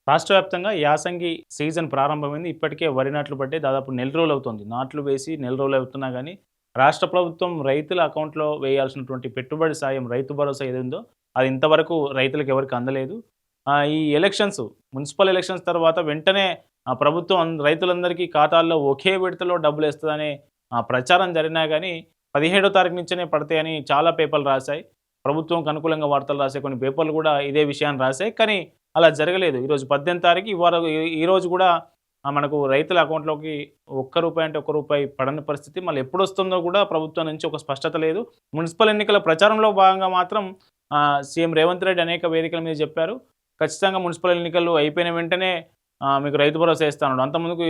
రాష్ట్ర వ్యాప్తంగా యాసంగి సీజన్ ప్రారంభమైంది. ఇప్పటికే వరి నాట్లు పడ్డాయి. దాదాపు నెల రోజులవుతుంది. నాట్లు వేసి నెల రోజులవుతున్నా గానీ, రాష్ట్ర ప్రభుత్వం రైతుల అకౌంట్‌లో వేయాల్సినటువంటి పెట్టుబడి సాయం రైతు భరోసా ఏదుందో, అది ఇంతవరకు రైతులకు ఎవరికీ అందలేదు. ఈ ఎలక్షన్స్, మున్సిపల్ ఎలక్షన్స్ తర్వాత వెంటనే ప్రభుత్వం రైతులందరికీ ఖాతాల్లో ఒకే విడతలో డబ్బులేస్తదనే ప్రచారం జరిగినా గానీ, 17వ తారీఖు నుంచేనే పడతాయని చాలా పేపర్లు రాశాయి. ప్రభుత్వంకి అనుకూలంగా వార్తలు రాసే కొన్ని పేపర్లు గూడా ఇదే విషయాన్ని రాశాయి. కానీ అలా జరగలేదు. ఈరోజు 18 తారీఖు ఈరోజు కూడా మనకు రైతుల అకౌంట్‌లోకి రూ. 1 అంటే రూ. 1 పడని పరిస్థితి. మళ్ళీ ఎప్పుడొస్తుందో కూడా ప్రభుత్వం నుంచి ఒక స్పష్టత లేదు. మున్సిపల్ ఎన్నికల ప్రచారంలో భాగంగా మాత్రం సీఎం రేవంత్ రెడ్డి అనేక వేదికల మీద చెప్పారు. ఖచ్చితంగా మున్సిపల్ ఎన్నికలు అయిపోయిన వెంటనే మీకు రైతు భరోసా ఇస్తా అన్నాడు. అంతకుముందుకు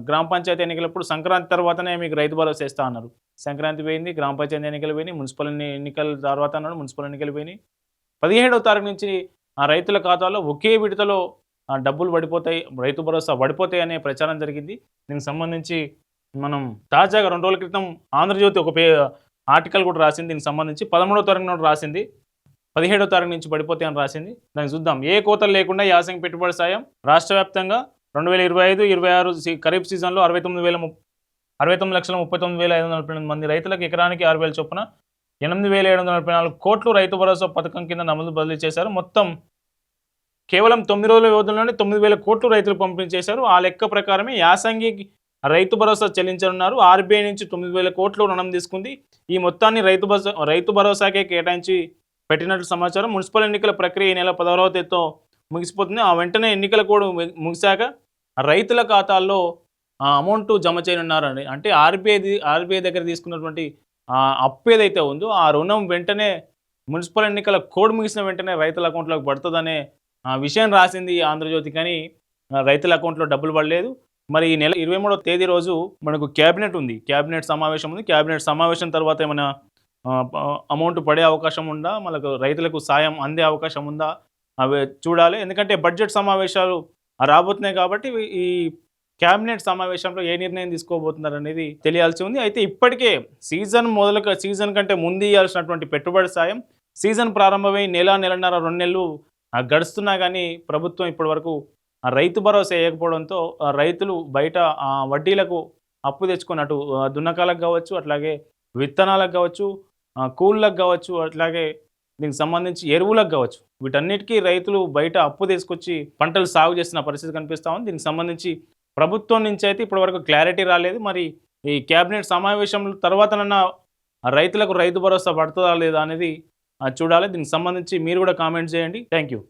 గ్రామ పంచాయతీ ఎన్నికలప్పుడు సంక్రాంతి తర్వాతనే మీకు రైతు భరోసా ఇస్తా అన్నారు. సంక్రాంతి పోయింది, గ్రామ పంచాయతీ ఎన్నికలు పోయినాయి, మున్సిపల్ ఎన్నికల తర్వాత అన్నాడు, మున్సిపల్ ఎన్నికలు పోయినాయి. 17వ తారీఖు నుంచి రైతుల ఖాతాలో ఒకే విడతలో డబ్బులు పడిపోతాయి, రైతు భరోసా పడిపోతాయి అనే ప్రచారం జరిగింది. దీనికి సంబంధించి మనం తాజాగా 2 రోజుల క్రితం ఆంధ్రజ్యోతి ఒక ఆర్టికల్ కూడా రాసింది. దీనికి సంబంధించి 13వ తారీఖు నాడు రాసింది. 17వ తారీఖు నుంచి పడిపోతాయి అని రాసింది. దాన్ని చూద్దాం. ఏ కోతలు లేకుండా యాసంగి పెట్టుబడి సాయం రాష్ట్ర వ్యాప్తంగా 2025-26 ఖరీఫ్ సీజన్లో 69,39,548 మంది రైతులకు ఎకరానికి 6,000 చొప్పున 8,744 కోట్లు రైతు భరోసా పథకం కింద నమోదు బదిలీ చేశారు. మొత్తం కేవలం 9 రోజుల వ్యవధిలోనే 9,000 కోట్లు రైతులకు పంపిణీ చేశారు. ఆ లెక్క ప్రకారమే యాసంగి రైతు భరోసా చెల్లించనున్నారు. ఆర్బీఐ నుంచి 9,000 కోట్లు రుణం తీసుకుంది. ఈ మొత్తాన్ని రైతు భరోసాకే కేటాయించి పెట్టినట్లు సమాచారం. మున్సిపల్ ఎన్నికల ప్రక్రియ ఈ నెల 16వ తేదీతో ముగిసిపోతుంది. ఆ వెంటనే ఎన్నికల కోడ్ ముగిశాక రైతుల ఖాతాల్లో అమౌంట్ జమ చేయనున్నారని, అంటే ఆర్బీఐ దగ్గర తీసుకున్నటువంటి అప్పు ఏదైతే ఉందో ఆ రుణం వెంటనే మున్సిపల్ ఎన్నికల కోడ్ ముగిసిన వెంటనే రైతుల అకౌంట్లోకి పడుతుందనే విషయం రాసింది ఆంధ్రజ్యోతి. కానీ రైతుల అకౌంట్లో డబ్బులు పడలేదు. మరి ఈ నెల 23వ తేదీ రోజు మనకు క్యాబినెట్ ఉంది, క్యాబినెట్ సమావేశం ఉంది. క్యాబినెట్ సమావేశం తర్వాత ఏమైనా అమౌంట్ పడే అవకాశం ఉందా, మనకు రైతులకు సాయం అందే అవకాశం ఉందా, అవి చూడాలి. ఎందుకంటే బడ్జెట్ సమావేశాలు రాబోతున్నాయి కాబట్టి ఈ క్యాబినెట్ సమావేశంలో ఏ నిర్ణయం తీసుకోబోతున్నారు అనేది తెలియాల్సి ఉంది. అయితే ఇప్పటికే సీజన్ కంటే ముందు ఇవ్వాల్సినటువంటి పెట్టుబడి సాయం సీజన్ ప్రారంభమై నెలన్నర 2 నెలలు గడుస్తున్నా కానీ ప్రభుత్వం ఇప్పటివరకు రైతు భరోసా వేయకపోవడంతో రైతులు బయట వడ్డీలకు అప్పు తెచ్చుకొని అటు దున్నకాలకు కావచ్చు, అట్లాగే విత్తనాలకు కావచ్చు, కూళ్ళకు కావచ్చు, అట్లాగే దీనికి సంబంధించి ఎరువులకు కావచ్చు, వీటన్నిటికీ రైతులు బయట అప్పు తీసుకొచ్చి పంటలు సాగు చేస్తున్న పరిస్థితి కనిపిస్తూ ఉంది. దీనికి సంబంధించి ప్రభుత్వం నుంచి అయితే ఇప్పటివరకు క్లారిటీ రాలేదు. మరి ఈ క్యాబినెట్ సమావేశం తర్వాతనన్నా రైతులకు రైతు భరోసా పడుతుందా లేదా అనేది చూడాలి. దీనికి సంబంధించి మీరు కూడా కామెంట్ చేయండి. Thank you.